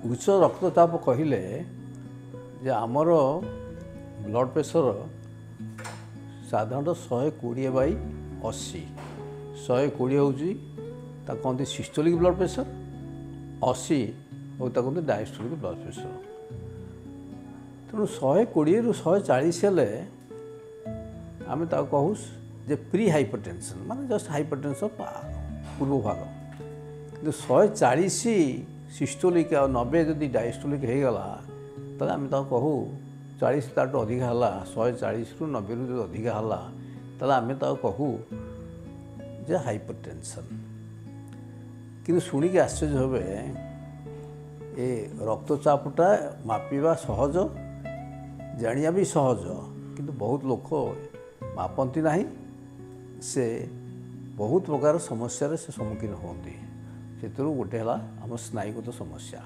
उच्च रक्तचाप कहले जे आमर ब्लड प्रेशर साधारणतः 120/80 120 हूँ कहते सिस्टोलिक ब्लड प्रेशर 80 और कहते डायस्टोलिक ब्लड प्रेशर। तेणु 120 ରୁ 140 हेले आम कहूँ जे प्री हाइपरटेंशन माने जस्ट हाइपरटेंशन पूर्व भाग कि 140 सिस्टोलिक और 90 जदि डायस्टोलिक हो गला तो आम कहूँ 40 ताठू अधिका है 140 ରୁ 90 ରୁ अधिका है तो आम कहूँ जे हाइपरटेंशन। कि शुणिक आश्चर्य हे ए रक्तचापटा मापिबा सहज जानिया भी सहज किंतु बहुत लोक मापती ना से बहुत प्रकार समस्या से सम्मुखीन होती से गोटे है आम स्नायुगत समस्या।